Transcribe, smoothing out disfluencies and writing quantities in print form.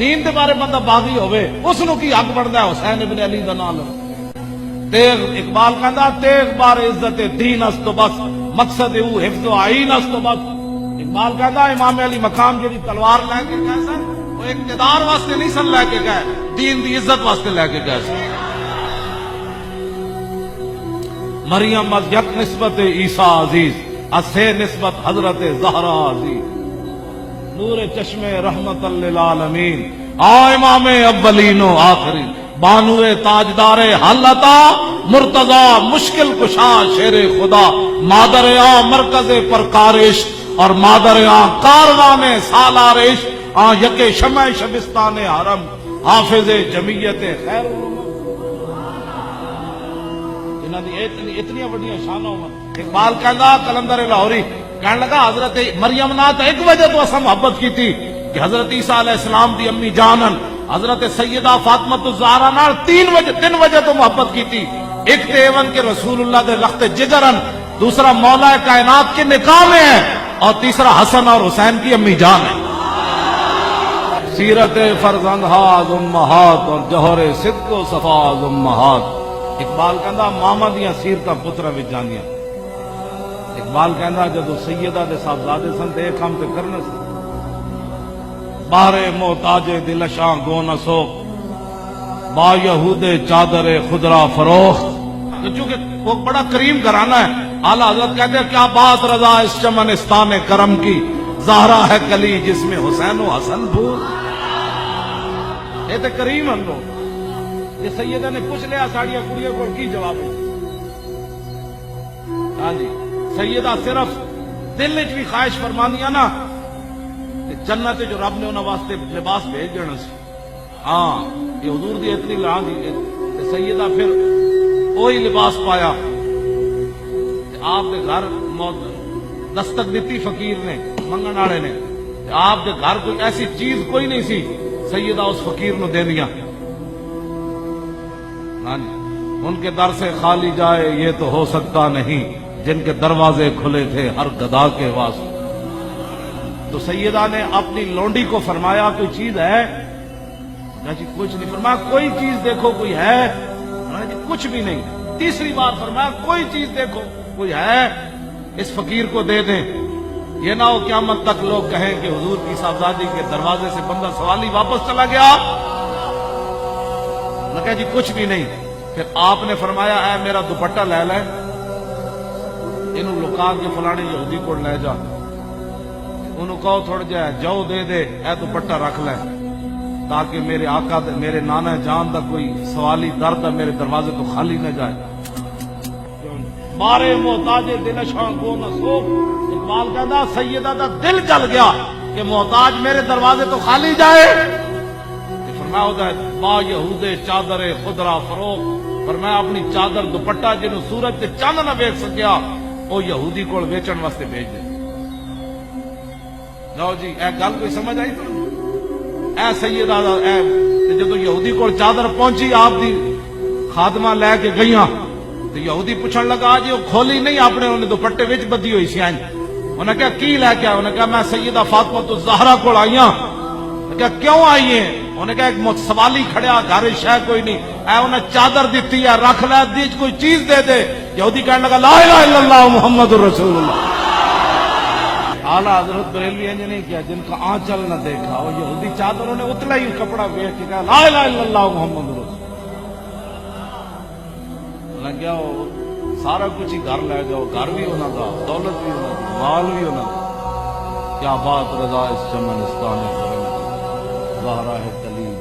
دین دے بارے بندہ باغی ہوئے اس نو کی حق بندا ہے حسین ابن علی دا نام لو تیغ اقبال کہندا تیغ بار عزت دین است تو بس مقصد او حفظ و عین است تو بس اقبال کہندا امام علی مقام جڑی تلوار لے کے گئے سن وہ اقتدار واسطے نہیں سن لے کے گئے دین دی عزت واسطے لے کے گئے سن مریم از یک نسبت عیسیٰ عزیز از سے نسبت حضرت زہرا عزیز نور چشم رحمت للعالمین آ امام اولین و آخرین بانو تاجدار حالتا مرتضی مشکل کشا شیر خدا مادر آ مرکز پرکارش اور مادر آ کاروان سالارش آ یک شمع شبستان حرم حافظ جمعیت خیر اتنی بڑی شانوں اقبال کہندا کلندر لاہوری کہنے لگا حضرت مریم نات ایک وجہ تو اسا محبت کی تھی کہ حضرت عیسیٰ علیہ السلام دی امی جانن حضرت سیدہ فاطمہ الزہرا نال تین وجہ تو محبت کی تھی ایک تے ایون کے رسول اللہ دے لخت جگرن دوسرا مولا کائنات کے نکاح میں ہے اور تیسرا حسن اور حسین کی امی جان ہے سیرت فرزندہاز امہات اور جوہر صدق و صفاز امہات اقبال کہندا ماما دیاں سیرتاں پتراں وچ جاندیاں اقبال کہندا جدو سیدہ دے صاحبزادے سن تے ایک کام تے کرنا سی بارے محتاج دلشاں گو نہ سو با یہود چادر خدرا فروخت چونکہ وہ بڑا کریم گھرانہ ہے اعلیٰ حضرت کہتے ہیں کیا بات رضا اس چمنستان کرم کی زہرا ہے کلی جس میں حسین و حسن بھول یہ تو کریم ہم لوگ یہ سیدہ نے پوچھ لیا ساڑیاں کڑیوں کو کی جواب ہے ہاں جی سیدہ صرف دل وچ بھی خواہش فرمانیاں نا جنت جو رب نے انہاں واسطے لباس بھیج دینا سی ہاں یہ حضور دی اتنی لان دی سیدہ پھر وہی لباس پایا آپ دے گھر دستک دیتی فقیر نے منگن والے نے آپ دے گھر کوئی ایسی چیز کوئی نہیں سی سیدہ اس فقیر نو دے دیا ان کے در سے خالی جائے یہ تو ہو سکتا نہیں جن کے دروازے کھلے تھے ہر گدا کے واسطے تو سیدہ نے اپنی لونڈی کو فرمایا کوئی چیز ہے جی کچھ نہیں فرمایا کوئی چیز دیکھو کوئی ہے جی کچھ بھی نہیں تیسری بار فرمایا کوئی چیز دیکھو کوئی ہے اس فقیر کو دے دیں یہ نہ ہو قیامت تک لوگ کہیں کہ حضور کی صاحبزادی کے دروازے سے بندہ سوالی واپس چلا گیا نہ کہ جی کچھ بھی نہیں پھر آپ نے فرمایا اے میرا دوپٹہ لے لے انہوں لکا کے فلانے یہودی کو لے جا انہوں کہو تھوڑ جائے جو دے دے اے دوپٹہ رکھ لے تاکہ میرے آقا میرے نانا جان دا کوئی سوالی درد میرے دروازے تو خالی نہ جائے مارے محتاج دلشاں کو نہ سو اقبال کہتا سیدہ دا دل جل گیا کہ محتاج میرے دروازے تو خالی جائے فرمایا ہوتا ہے با یہود چادر خدرا فروخ فرمایا اپنی چادر دوپٹہ جنہوں سورج تے چاند نہ ویکھ سکیا وہ یہودی کو ویچن واسطے بھیج دے لو جی اے گل کوئی سمجھ آئی تو اے سیدہ اے جدو یہودی کو چادر پہنچی آپ دی خادمہ لے کے گئیاں تو یہودی پوچھن لگا جی وہ کھولی نہیں آپ نے انہیں دوپٹے وچ بدی ہوئی سی انہیں کہا کی لے کے انہیں کہا میں سیدہ فاطمہ الزہرا کو آئیاں کہا کیوں آئی ہیں انہیں کہا ایک سوالی کھڑیا گھر شے کوئی نہیں اے انہیں چادر دیتی ہے رکھ لے دیج کوئی چیز دے دے یہودی کہنے لگا لا الہ الا اللہ محمد رسول اللہ اعلیٰ حضرت بریلوی انج نہیں کیا جن کا آنچل نہ دیکھا وہ یہودی چادروں نے اتنا ہی کپڑا بیچ کے کہا لا الہ الا اللہ محمد رسول اللہ کیا سارا کچھ ہی گھر لے جاؤ گھر بھی ہونا تھا دولت بھی ہونا تھا مال بھی ہونا تھا کیا بات رضا اس چمنستان کرم زہرا ہے کلی